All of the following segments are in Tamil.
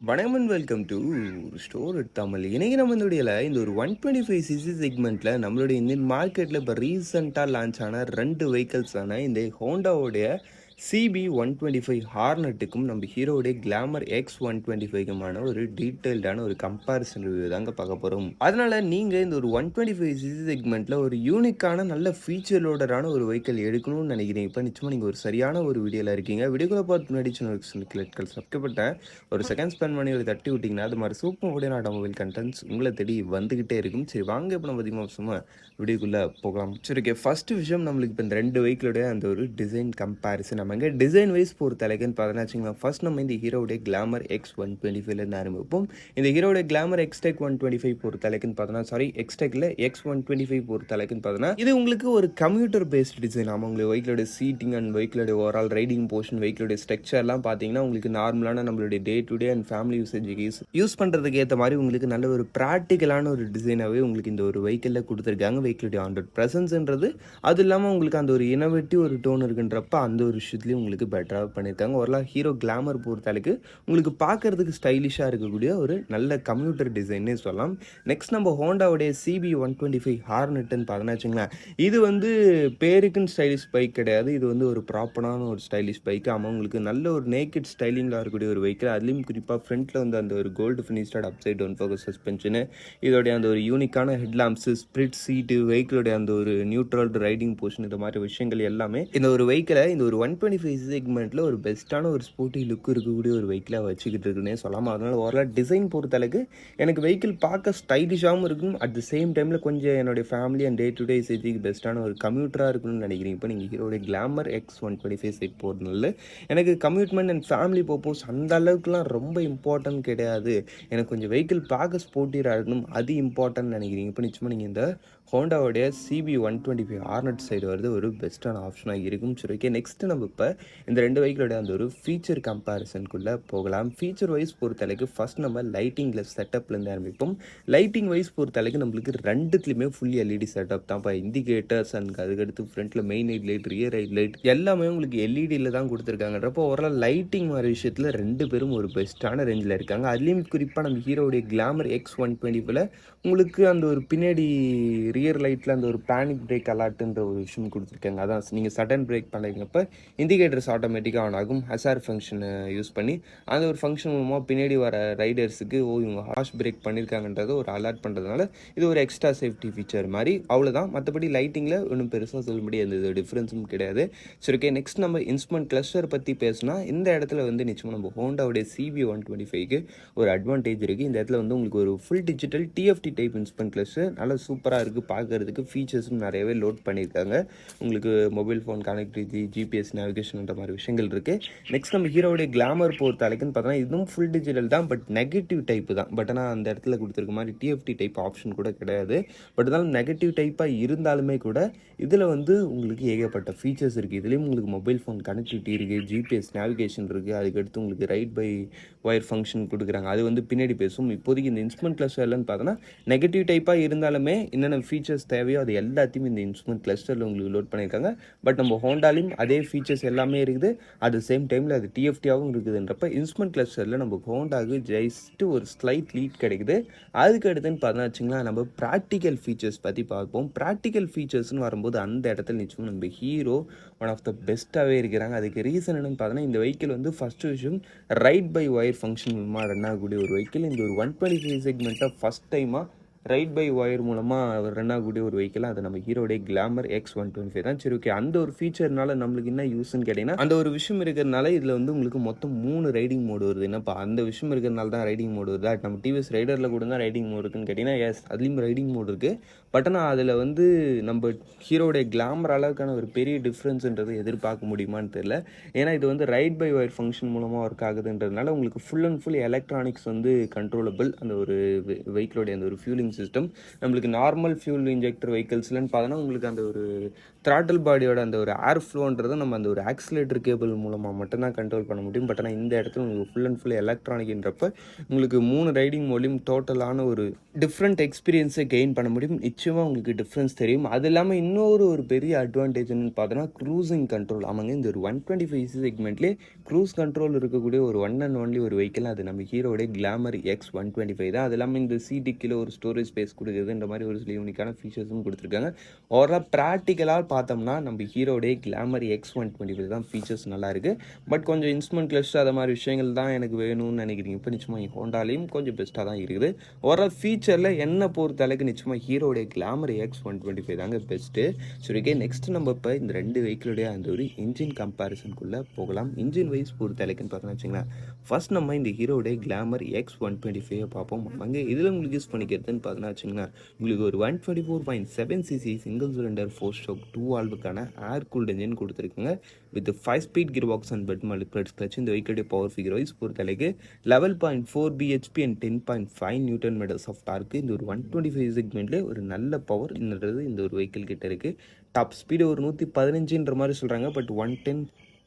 வணக்கம் and welcome to store Tamil. இன்னைக்கு நம்ம இந்த ஒரு 125cc செக்மெண்ட்ல நம்மளுடைய இந்தியன் மார்க்கெட்டில் இப்போ ரீசெண்டாக லான்ச் ஆன ரெண்டு வெஹிக்கல்ஸான இந்த ஹோண்டாவோடைய CB125 ஹார்னட்டுக்கும் நம்ம ஹீரோடைய கிளாமர் X125க்குமான ஒரு டீட்டெயில்டான ஒரு கம்பேரிசன் ரிவ்யூ தாங்க பார்க்க போகிறோம். அதனால நீங்கள் இந்த ஒரு 125cc செக்மெண்ட்டில் ஒரு யூனிக்கான நல்ல ஃபீச்சரோடரான ஒரு வெஹிக்கல் எடுக்கணும்னு நினைக்கிறீங்க. இப்போ நிச்சயமாக நீங்கள் ஒரு சரியான ஒரு வீடியோவில் இருக்கீங்க. வீடியோக்குள்ள பார்த்து முன்னாடி சேனலுக்கு சப்ஸ்கிரைப் ஒரு செகண்ட் ஸ்பெண்ட் பண்ணி ஒரு தட்டி விட்டிங்கன்னா அது மாதிரி சூப்பர் உடைய ஆட்டோமொபைல் கண்டென்ட்ஸ் உங்களை தேடி வந்துக்கிட்டே இருக்கும். சரி வாங்க இப்போ நம்ம அதிகமாக சும்மா வீடியோக்குள்ளே போகலாம். சரி ஓகே, ஃபர்ஸ்ட் விஷயம் நம்மளுக்கு இப்போ இந்த ரெண்டு வெஹிக்கிளோடைய அந்த ஒரு டிசைன் கம்பேரிசன். நம்ம இங்கே டிசைன் வைஸ் பொறுத்த அளவுக்குன்னு பார்த்தோன்னா வச்சுக்கோங்க. ஃபர்ஸ்ட் நம்ம இந்த ஹீரோடைய கிளாமர் X125லேருந்து ஆரம்பிப்போம். இந்த ஹீரோடைய கிளாமர் எக்ஸ்டெக் 125 பொறுத்த அளவுக்குன்னு பார்த்தோன்னா எக்ஸ்டெக்கில் X125 பொறுத்த அளவுக்குன்னு பார்த்தோன்னா இது உங்களுக்கு ஒரு கம்ப்யூட்டர் பேஸ்ட் டிசைன். ஆமாம், உங்களுக்கு வெஹிக்கிளோட சீட்டிங் அண்ட் வெஹிக்கிளோட ஓவரால் ரைடிங் போர்ஷன் வெஹிக்கிளோட ஸ்ட்ரக்சர்லாம் பார்த்தீங்கன்னா உங்களுக்கு நார்மலான நம்மளுடைய day to day and family யூசேஜுக்கு யூஸ் பண்ணுறதுக்கு ஏற்ற மாதிரி உங்களுக்கு நல்ல ஒரு ப்ராக்டிக்கலான ஒரு டிசைனாகவே உங்களுக்கு இந்த ஒரு வெஹிக்கிளில் கொடுத்துருக்காங்க. வெஹிக்கிளுடைய 100%ன்றது அது இல்லாமல் உங்களுக்கு அந்த ஒரு இனோவேட்டிவ் ஒரு டோன் இருக்குன்றப்ப அந்த ஒரு விஷயத்துலையும் உங்களுக்கு பெட்டராக பண்ணியிருக்காங்க. ஓரளவு ஹீரோ கிளாமர் பொறுத்தளவுக்கு உங்களுக்கு பார்க்கறதுக்கு ஸ்டைலிஷாக இருக்கக்கூடிய ஒரு நல்ல கம்ப்யூட்டர் டிசைன்னே சொல்லலாம். நெக்ஸ்ட் நம்ம ஹோண்டாவுடைய CB125 ஹார்னட்டுன்னு பார்த்தோன்னா வச்சுங்களேன், இது வந்து பேருக்குன்னு ஸ்டைலிஷ் பைக் கிடையாது. இது வந்து ஒரு ப்ராப்பரான ஒரு ஸ்டைலிஷ் பைக். ஆமாம், உங்களுக்கு நல்ல ஒரு நேக்கட் ஸ்டைலிங்கில் இருக்கக்கூடிய ஒரு வெஹிக்கிள். அதுலேயும் குறிப்பாக ஃப்ரண்ட்டில் வந்து அந்த ஒரு gold finished upside down forks suspension, இதோடைய அந்த ஒரு யூனிக்கான ஹெட்லாம்ப்ஸு, ஸ்பிரிட் சீட்டு, வெஹிக்கிளோடைய அந்த ஒரு நியூட்ரல் ரைடிங் போர்ஷன், இந்த மாதிரி விஷயங்கள் எல்லாமே இந்த ஒரு வெஹிக்கிளை இந்த ஒரு 125 செக்மெண்ட்டில் ஒரு பெஸ்ட்டான ஒரு ஸ்போர்ட்டி லுக் இருக்கக்கூடிய ஒரு வெஹிக்கிளாக வச்சுக்கிட்டு இருக்குன்னே சொல்லலாம். அதனால் ஓரளவு டிசைன் பொறுத்தளவுக்கு எனக்கு வெஹிக்கிள் பார்க்க ஸ்டைலிஷாகவும் இருக்கும். அட் த சேம் டைமில் கொஞ்சம் என்னுடைய family and day to day யூசேஜுக்கு பெஸ்ட்டான ஒரு கம்யூட்டராக இருக்கணும்னு நினைக்கிறீங்க. இப்போ நீங்கள் ஹீரோடைய கிளாமர் X125 சைட் போகிறதுனால எனக்கு கம்யூட்மெண்ட் அண்ட் ஃபேமிலி பர்பஸ் அந்த அளவுக்குலாம் ரொம்ப இம்பார்ட்டன்ட் கிடையாது. எனக்கு கொஞ்சம் வெஹிக்கிள் பார்க்க ஸ்போர்ட்டியாக இருக்கணும், அது இம்பார்ட்டன்ட் நினைக்கிறீங்க. இப்போ நிச்சயமாக நீங்கள் இந்த ஹோண்டாவோடைய CB125 ஹார்னட் சைடு வருது ஒரு பெஸ்ட்டான ஆப்ஷனாக இருக்கும். சரி ஓகே, நெக்ஸ்ட்டு நம்ம இப்போ இந்த ரெண்டு வெஹிக்கிளோட அந்த ஒரு ஃபீச்சர் கம்பேரிசனுக்குள்ளே போகலாம். ஃபீச்சர் வைஸ் பொறுத்தளவுக்கு ஃபஸ்ட் நம்ம லைட்டிங்கில் செட்டப்லேருந்து ஆரம்பிப்போம். லைட்டிங் வைஸ் பொறுத்தளவுக்கு நம்மளுக்கு ரெண்டுத்துலேயுமே ஃபுல் LED செட்டப் தான். இப்போ இண்டிகேட்டர்ஸ் அண்ட் அதுக்கடுத்து ஃப்ரண்ட்டில் main head light, rear head light எல்லாமே உங்களுக்கு LEDயில் தான் கொடுத்துருக்காங்கன்றப்போ ஓரளவு லைட்டிங் வர விஷயத்தில் ரெண்டு பேரும் ஒரு பெஸ்ட்டான ரேஞ்சில் இருக்காங்க. அதுலேயும் குறிப்பாக நம்ம ஹீரோடைய கிளாமர் X125ல் உங்களுக்கு அந்த ஒரு பின்னாடி ரியர் லைட்டில் அந்த ஒரு பேனிக் பிரேக் அலாட்டுன்ற ஒரு விஷயம் கொடுத்துருக்காங்க. அதான் நீங்கள் சடன் பிரேக் பண்ணிக்கிறப்ப இண்டிகேட்டர்ஸ் ஆட்டோமேட்டிக்காக ஆன் ஆகும். ஹசார் ஃபங்க்ஷனை யூஸ் பண்ணி அந்த ஒரு ஃபங்க்ஷன் மூலமாக பின்னாடி வர ரைடர்ஸுக்கு இவங்க ஹார்ஷ் பிரேக் பண்ணியிருக்காங்கன்றதை ஒரு அலர்ட் பண்ணுறதுனால இது ஒரு எக்ஸ்ட்ரா சேஃப்டி ஃபீச்சர் மாதிரி. அவ்வளோதான், மற்றபடி லைட்டிங்கில் ஒன்றும் பெருசாக சொல்ல முடியாது, எந்த டிஃப்ரென்ஸும் கிடையாது. சரி ஓகே, நெக்ஸ்ட் நம்ம இன்ஸ்ட்ருமெண்ட் கிளஸ்டர் பற்றி பேசினா இந்த இடத்துல வந்து நிச்சயமாக நம்ம ஹோண்டாவுடைய CB125க்கு ஒரு அட்வான்டேஜ் இருக்குது. இந்த இடத்துல வந்து உங்களுக்கு ஒரு full digital TFT type instrument cluster நல்லா சூப்பராக இருக்குது. பார்க்கறதுக்கு ஃபீச்சர்ஸும் நிறையவே லோட் பண்ணியிருக்காங்க. உங்களுக்கு மொபைல் ஃபோன் கனெக்டிவிட்டி, GPS நேவிகேஷன்ன்ற மாதிரி விஷயங்கள் இருக்குது. நெக்ஸ்ட் நம்ம ஹீரோடைய கிளாமர் பொறுத்த அளவுக்குன்னு பார்த்தோன்னா இதுவும் ஃபுல் டிஜிட்டல் தான், பட் நெகட்டிவ் டைப்பு தான். பட் ஆனால் அந்த இடத்துல கொடுத்துருக்க மாதிரி TFT டைப் ஆப்ஷன் கூட கிடையாது. பட் இருந்தாலும் நெகட்டிவ் டைப்பாக இருந்தாலுமே கூட இதில் வந்து உங்களுக்கு ஏகப்பட்ட ஃபீச்சர்ஸ் இருக்குது. இதுலேயும் உங்களுக்கு மொபைல் ஃபோன் கனெக்டிவிட்டி இருக்குது, GPS நேவிகேஷன் இருக்குது, அதுக்கடுத்து உங்களுக்கு ரைட் பை ஒயர் ஃபங்க்ஷன் கொடுக்குறாங்க. அது வந்து பின்னாடி பேசும். இப்போதைக்கு இந்த இன்ஸ்ட்ருமெண்ட் கிளஸ்டர்லன்னு பார்த்தோன்னா நெகட்டிவ் டைப்பாக இருந்தாலுமே என்னென்ன ஃபீச்சர்ஸ் தேவையோ அது எல்லாத்தையும் இந்த இன்ஸ்ட்ருமெண்ட் கிளஸ்டரில் உங்களுக்கு லோட் பண்ணியிருக்காங்க. பட் நம்ம ஹோண்டாலையும் அதே ஃபீச்சர்ஸ் எல்லாமே இருக்குது. அட் த சேம் டைமில் அது TFTயாகவும் இருக்குதுன்றப்ப இன்ஸ்ட்ருமெண்ட் கிளஸ்டரில் நம்ம ஹோண்டாவுக்கு ஜஸ்ட்டு ஒரு ஸ்லைட் லீட் கிடைக்குது. அதுக்கு அடுத்துன்னு பார்த்தோன்னா வச்சுங்களா, நம்ம ப்ராக்டிக்கல் ஃபீச்சர்ஸ் பற்றி பார்ப்போம். ப்ராக்டிக்கல் ஃபீச்சர்ஸ்னு வரும்போது அந்த இடத்துல நிச்சயம் நம்ம ஹீரோ ஒன் ஆஃப் த பெஸ்ட்டாகவே இருக்கிறாங்க. அதுக்கு ரீசன் என்னன்னு பார்த்தோன்னா இந்த வெஹிக்கிள் வந்து ஃபஸ்ட்டு விஷயம் ரைட் பை ஒயர் ஃபங்க்ஷன் மூலமாக ரன் ஆகக்கூடிய ஒரு வெஹிக்கிள். இந்த ஒரு 125 செக்மெண்ட்டாக ஃபஸ்ட் டைமாக ரைட் பை ஒயர் மூலமாக ரன் ஆகக்கூடிய ஒரு வெஹிக்கிள் அது நம்ம ஹீரோடைய கிளாமர் X125 தான். சரி ஓகே, அந்த ஒரு ஃபீச்சர்னால நம்மளுக்கு என்ன யூஸ்ன்னு கேட்டிங்கன்னா அந்த ஒரு விஷயம் இருக்கிறதுனால இதில் வந்து உங்களுக்கு மொத்தம் 3 ரைடிங் மோடு வருது. என்னப்பா அந்த விஷயம் இருக்கிறதுனால தான் ரைடிங் மோடு வருது, நம்ம TVS ரைடரில் கூட தான் ரைடிங் மோடு இருக்குன்னு கேட்டிங்கன்னா எஸ், அதுலேயும் ரைடிங் மோடு இருக்குது. பட் ஆனால் அதில் வந்து நம்ம ஹீரோடைய கிளாமர் அளவுக்கான ஒரு பெரிய டிஃப்ரென்ஸுன்றது எதிர்பார்க்க முடியுமான்னு தெரியல. ஏன்னா இது வந்து ரைட் பை ஒயர் ஃபங்க்ஷன் மூலமாக ஒர்க் ஆகுதுன்றதுனால உங்களுக்கு ஃபுல் அண்ட் ஃபுல் எலக்ட்ரானிக்ஸ் வந்து கண்ட்ரோலபிள். அந்த ஒரு வெஹிக்கிளோடைய அந்த ஒரு ஃபியூலிங் சிஸ்டம். நம்மளுக்கு நார்மல் ஃபியூல் இன்ஜெக்டர் வெஹிக்கிள்ஸ்லன்னு பார்த்தோன்னா உங்களுக்கு அந்த ஒரு த்ராட்டில் பாடியோட அந்த ஒரு ஏர் ஃப்ளோன்றதை நம்ம அந்த ஒரு ஆக்சிலேட்டர் கேபிள் மூலமாக மட்டும்தான் கண்ட்ரோல் பண்ண முடியும். பட் ஆனால் இந்த இடத்துல உங்களுக்கு ஃபுல் அண்ட் ஃபுல் எலக்ட்ரானிக்ன்றப்ப உங்களுக்கு 3 ரைடிங் மோட்லையும் டோட்டலான ஒரு டிஃப்ரெண்ட் எக்ஸ்பீரியன்ஸை கெயின் பண்ண முடியும். நிச்சயமாக உங்களுக்கு டிஃப்ரென்ஸ் தெரியும். அது இல்லாமல் இன்னொரு ஒரு பெரிய அட்வான்டேஜ்னு பார்த்தோன்னா க்ரூசிங் கண்ட்ரோல். ஆமாங்க, இந்த ஒரு 125 செக்மெண்ட்லேயே க்ரூஸ் கண்ட்ரோல் இருக்கக்கூடிய ஒரு ஒன் அண்ட் ஒன்லி ஒரு வெஹிக்கிள் அது நம்ம ஹீரோடைய கிளாமர் X125 தான். அது இல்லாமல் இந்த சீட்டுக்கில் ஒரு ஸ்டோரேஜ் ஸ்பேஸ் கொடுக்குறது, இந்த மாதிரி ஒரு சில யூனிக்கான ஃபீச்சர்ஸும் கொடுத்துருக்காங்க. ஓவரால் ப்ராக்டிக்கலாக பார்த்தோம்னா நம்ம ஹீரோடைய கிளாமர் X125 தான் ஃபீச்சர்ஸ் நல்லா இருக்குது. பட் கொஞ்சம் இன்ஸ்ட்ருமெண்ட் கிளஸ்டர் அது மாதிரி விஷயங்கள் தான் எனக்கு வேணும்னு நினைக்கிறீங்க இப்போ நிச்சயமாக ஹோண்டாலையும் கொஞ்சம் பெஸ்ட்டாக தான் இருக்குது. ஓவரால் ஃபீச்சரில் என்ன பொறுத்த அளவுக்கு நிச்சயமாக ஹீரோடைய கிளாமர் X125 தாங்க பெஸ்ட்டு. சரி, ஓகே, நெக்ஸ்ட் நம்ம இப்போ இந்த ரெண்டு வெஹிக்கிளுடைய அந்த ஒரு இன்ஜின் கம்பேரிசனுக்குள்ளே போகலாம். இன்ஜின் வைஸ் பொறுத்த அளவுக்குன்னு பார்த்தோன்னா வச்சுங்களேன், ஃபர்ஸ்ட் நம்ம இந்த ஹீரோடைய கிளாமர் X125 பார்ப்போம். அங்கே இதில் உங்களுக்கு யூஸ் பண்ணிக்கிறதுன்னு பார்த்தோன்னா வச்சுங்களேன், உங்களுக்கு ஒரு 124.7cc சிங்கிள் சிலிண்டர் 4-stroke 2 வால்வுக்கான ஏர் கூல்ட் இன்ஜின் கொடுத்துருக்குங்க. With 5 speed gear box and wet multiplex clutch. இந்த வெஹிக்கிளுடைய பவர் ஃபிகர் வைஸ் பொறுத்த அளவுக்கு 11.4 bhp and 10.5 newton metres of torque. இந்த ஒரு 125 செக்மெண்ட்லேயே ஒரு நல்ல பவர் இந்த ஒரு வெஹிக்கிள் கிட்ட இருக்குது. டாப் ஸ்பீடு ஒரு 115ன்ற மாதிரி சொல்கிறாங்க. பட் 110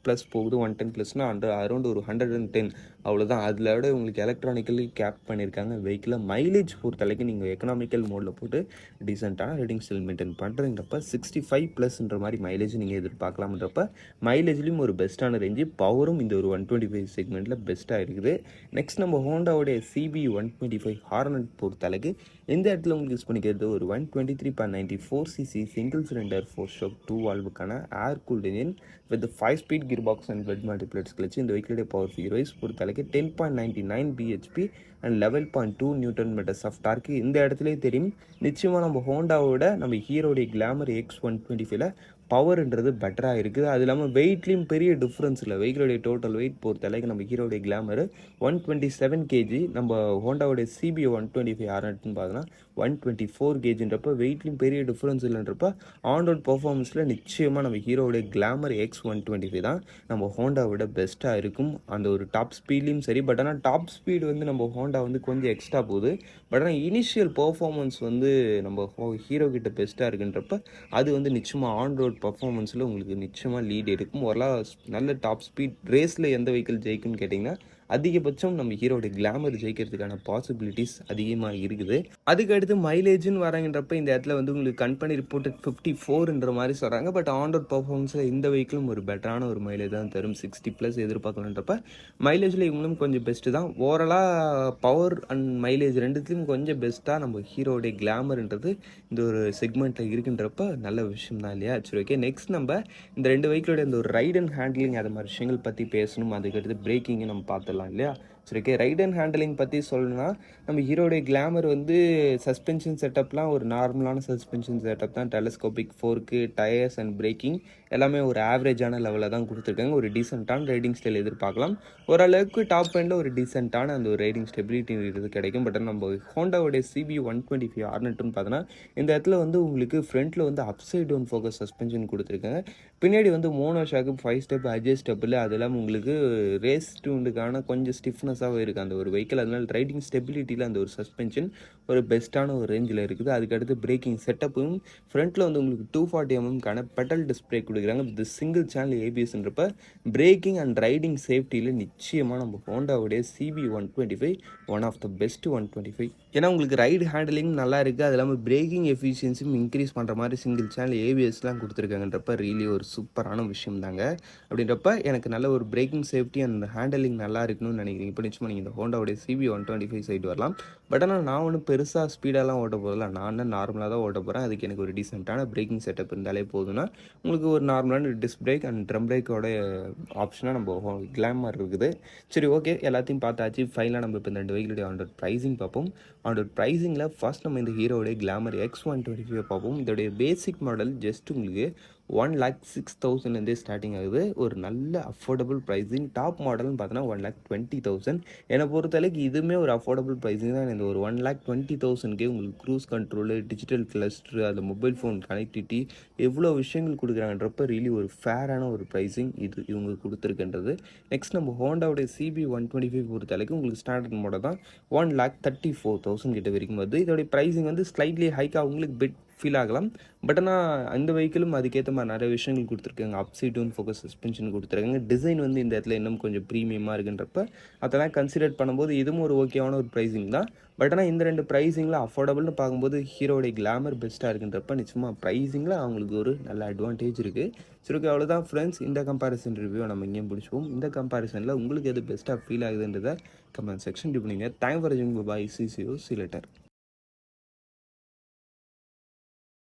ப்ளஸ் போகுது. 110 ப்ளஸ்னா அரௌண்ட் ஒரு 110 அவ்வளோதான். அதில் விட உங்களுக்கு எலக்ட்ரானிக்கலி கேப் பண்ணியிருக்காங்க வெஹிக்கிளை. மைலேஜ் பொறுத்த அளவுக்கு நீங்கள் எக்கனாமிக்கல் மோடில் போட்டு டீசெண்டான ரேட்டிங் ஸ்டில் மெயின்டைன் பண்ணுறீங்கப்ப 65+ன்ற மாதிரி மைலேஜ் நீங்கள் எதிர்பார்க்கலாம்ன்றப்ப மைலேஜ்லேயும் ஒரு பெஸ்ட்டான ரேஞ்சு, பவரும் இந்த ஒரு 125 செக்மெண்ட்டில் பெஸ்ட்டாக இருக்குது. நெக்ஸ்ட் நம்ம ஹோண்டாவுடைய CB125 ஹார்னட் பொறுத்த அளவுக்கு இந்த இடத்துல உங்களுக்கு யூஸ் பண்ணிக்கிறது ஒரு 123.94cc சிங்கிள் சிலிண்டர் 4-stroke 2 வால்வுக்கான air cooled engine with 5 speed gear box and wet multiplex clutch. இந்த வெஹிக்கிளுடைய பவர் ஃபிகர் வைஸ் பொறுத்த அளவுக்கு 10.99 bhp and 11.2 newton metres of torque. இந்த இடத்துலேயே தெரியும் நிச்சயமாக நம்ம ஹோண்டாவோட நம்ம ஹீரோடைய கிளாமர் X125ல பவர்ன்றது பெட்டராக இருக்குது. அது இல்லாமல் வெயிட்லேயும் பெரிய டிஃப்ரென்ஸ் இல்லை. வெஹிக்கிளுடைய டோட்டல் வெயிட் பொறுத்த அளவுக்கு நம்ம ஹீரோடைய கிளாமர் 127 kg, நம்ம ஹோண்டாவோடைய CB125 ஆர்னட்னு பார்த்தோன்னா 124 kgன்றப்ப வெயிட்லேயும் பெரிய டிஃப்ரென்ஸ் இல்லைன்றப்ப ஆன் ரோட் பர்ஃபார்மன்ஸில் நிச்சயமாக நம்ம ஹீரோடைய கிளாமர் X125 தான் நம்ம ஹோண்டாவோட பெஸ்ட்டாக இருக்கும். அந்த ஒரு டாப் ஸ்பீட்லேயும் சரி. பட் ஆனால் டாப் ஸ்பீடு வந்து நம்ம ஹோண்டா வந்து கொஞ்சம் எக்ஸ்ட்ரா போகுது. பட் ஆனால் இனிஷியல் பர்ஃபார்மன்ஸ் வந்து நம்ம ஹீரோ கிட்ட பெஸ்ட்டாக இருக்குன்றப்ப அது வந்து நிச்சயமாக ஆன் ரோட் பர்ஃபார்மன்ஸில் உங்களுக்கு நிச்சயமாக லீட் எடுக்கும். ஓரளவு நல்ல டாப் ஸ்பீட் ரேஸில் எந்த வெஹிக்கிள் ஜெயிக்கும்னு கேட்டிங்கன்னா அதிகபட்சம் நம்ம ஹீரோட கிளாமர் ஜெயிக்கிறதுக்கான பாசிபிலிட்டிஸ் அதிகமாக இருக்குது. அதுக்கடுத்து மைலேஜ்னு வராங்கன்றப்ப இந்த இடத்துல வந்து உங்களுக்கு கம்பெனி ரிப்போர்ட்டட் 54ன்ற மாதிரி சொல்கிறாங்க. பட் ஆன் ரோட் பர்ஃபார்மன்ஸில் இந்த வெஹிக்கிளும் ஒரு பெட்டரான ஒரு மைலேஜ் தான் தரும். 60+ எதிர்பார்க்கலான்றப்ப மைலேஜில் இவங்களும் கொஞ்சம் பெஸ்ட்டு தான். ஓவராலாக பவர் அண்ட் மைலேஜ் ரெண்டுத்துலையும் கொஞ்சம் பெஸ்ட்டாக நம்ம ஹீரோடைய கிளாமர்ன்றது இந்த ஒரு செக்மெண்ட்டில் இருக்குன்றப்ப நல்ல விஷயம் தான் இல்லையா? சரி, ஓகே, நெக்ஸ்ட் நம்ம இந்த ரெண்டு வெஹிக்கிளோட இந்த ஒரு ரைட் அண்ட் ஹேண்ட்லிங் அது மாதிரி விஷயங்கள் பற்றி பேசணும். அதுக்கடுத்து பிரேக்கிங்கை நம்ம பார்த்துடலாம் இல்லையா? சரி, ஓகே, ரைட் அண்ட் ஹேண்டலிங் பற்றி சொல்லணும்னா நம்ம ஹீரோடைய கிளாமர் வந்து சஸ்பென்ஷன் செட்டப்லாம் ஒரு நார்மலான சஸ்பென்ஷன் செட்டப் தான். Telescopic fork, tyres and braking எல்லாமே ஒரு ஆவரேஜான லெவலில் தான் கொடுத்துருக்காங்க. ஒரு டீசெண்டான ரைடிங் ஸ்டைல் எதிர்பார்க்கலாம். ஓரளவுக்கு டாப் எண்டில் ஒரு டீசெண்டான அந்த ஒரு ரைடிங் ஸ்டெபிலிட்டி இது கிடைக்கும். பட் நம்ம ஹோண்டாவுடைய CB125 ஆர்னட்னு பார்த்தோன்னா இந்த இடத்துல வந்து உங்களுக்கு ஃப்ரண்ட்டில் வந்து அப்சைட் டவுன் ஃபோக்கஸ் சஸ்பென்ஷன் கொடுத்துருக்காங்க. பின்னாடி வந்து மோனோ ஷாக்கு 5 ஸ்டெப் அட்ஜஸ்டபிள். அது இல்லாமல் உங்களுக்கு ரேஸ் டியூனுக்கான கொஞ்சம் ஸ்டிஃப்னஸாகவே இருக்குது அந்த ஒரு வெஹிக்கிள். அதனால ரைடிங் ஸ்டெபிலிட்டியில் அந்த ஒரு சஸ்பென்ஷன் ஒரு பெஸ்ட்டான ஒரு ரேஞ்சில் இருக்குது. அதுக்கடுத்து பிரேக்கிங் செட்டப்பும் ஃப்ரண்ட்டில் வந்து உங்களுக்கு 240mm பெட்டல் டிஸ்பிளே கொடுக்குறாங்க. வித் சிங்கிள் சேனல் ABSன்றப்ப பிரேக்கிங் அண்ட் ரைடிங் சேஃப்டியில் நிச்சயமாக நம்ம ஹோண்டாவுடைய CB125 one of the best 125. ஏன்னா உங்களுக்கு ரைடு ஹேண்டலிங் நல்லா இருக்குது. அது இல்லாமல் பிரேக்கிங் எஃபிஷியன்சியும் இன்க்ரீஸ் பண்ணுற மாதிரி சிங்கிள் சேனல் ABSலாம் கொடுத்துருக்காங்கன்றப்ப ரியலி ஒரு சூப்பரான விஷயம் தாங்க. அப்படின்றப்ப எனக்கு நல்ல ஒரு பிரேக்கிங் சேஃப்டி அண்ட் ஹேண்டலிங் நல்லா இருக்கணும்னு நினைக்கிறீங்க. இப்போ நிச்சயமாக நீங்கள் இந்த ஹோண்டாவுடைய CB125 சைடு வரலாம். பட் ஆனால் நான் ஒன்றும் பெருசாக ஸ்பீடாலாம் ஓட்ட போதில்ல. நான் நார்மலாக தான் ஓட்ட போகிறேன். அதுக்கு எனக்கு ஒரு டீசெண்டான பிரேக்கிங் செட்டப் இருந்தாலே போதும்னா உங்களுக்கு ஒரு நார்மலான டிஸ்க் பிரேக் அண்ட் ட்ரம் பிரேக்கோட ஆப்ஷனாக நம்ம கிளாமர் இருக்குது. சரி, ஓகே, எல்லாத்தையும் பார்த்தாச்சு. ஃபைனலாக நம்ம இப்போ இந்த ரெண்டு வெஹிக்கிளுடைய ஆன் ப்ரைஸிங் பார்ப்போம். ஆன் ப்ரைஸிங்கில் ஃபர்ஸ்ட் நம்ம இந்த ஹீரோடைய கிளாமர் X125 பார்ப்போம். இதோடைய பேசிக் மாடல் ஜஸ்ட் உங்களுக்கு 1,06,000 ஸ்டார்டிங் ஆகுது. ஒரு நல்ல அஃபோர்டபுள் ப்ரைஸிங். டாப் மாடல்னு பார்த்தோன்னா 1,20,000. என்னை பொறுத்தளவுக்கு இதுவுமே ஒரு அஃபோர்டபுள் ப்ரைஸிங் தான். இந்த ஒரு 1,20,000க்கே உங்களுக்கு க்ரூஸ் கண்ட்ரோலு, டிஜிட்டல் கிளஸ்டர், அந்த மொபைல் ஃபோன் கனெக்டிவிட்டி எவ்வளோ விஷயங்கள் கொடுக்குறாங்கன்றப்ப ரியலி ஒரு ஃபேரான ஒரு ப்ரைஸிங் இது இவங்க கொடுத்துருக்குன்றது. நெக்ஸ்ட் நம்ம ஹோண்டாவுடைய CB 125 பொறுத்தளவுக்கு உங்களுக்கு ஸ்டாண்டர்ட் மாடல் தான் 1,34,000 கிட்ட வரைக்கும் வருது. இதோடைய ப்ரைஸிங் வந்து ஸ்லைட்லி ஹைக்காக உங்களுக்கு பிட் ஃபீல் ஆகலாம். பட் ஆனால் அந்த வெஹிக்கிளும் அதுக்கேற்ற மாதிரி நிறைய விஷயங்கள் கொடுத்துருக்காங்க. அப்சைட் டவுன் ஃபோக்கஸ் சஸ்பென்ஷன் கொடுத்துருக்காங்க. டிசைன் வந்து இந்த இடத்துல இன்னும் கொஞ்சம் ப்ரீமியமாக இருக்குன்றப்ப அதெல்லாம் கன்சிடர் பண்ணும்போது இதுவும் ஒரு ஓகேவான ஒரு ப்ரைஸிங் தான். பட் ஆனால் இந்த ரெண்டு ப்ரைஸிங்கில் அஃபோர்டபுள்னு பார்க்கும்போது ஹீரோடைய கிளாமர் பெஸ்ட்டாக இருக்குன்றப்ப நிச்சயமாக ப்ரைஸிங்கில் அவங்களுக்கு ஒரு நல்ல அட்வான்டேஜ் இருக்குது. சரி, ஓகே, அவ்வளோதான் ஃப்ரெண்ட்ஸ். இந்த கம்பேரிசன் ரிவ்யூ நம்ம இங்கேயும் பிடிச்சிப்போம். இந்த கம்பேரிசனில் உங்களுக்கு எது பெஸ்ட்டாக ஃபீல் ஆகுதுன்றதை கமெண்ட் செக்ஷன் டிப் பண்ணிங்க. தேங்க் ஃபார் வாட்சிங். பை. See you later.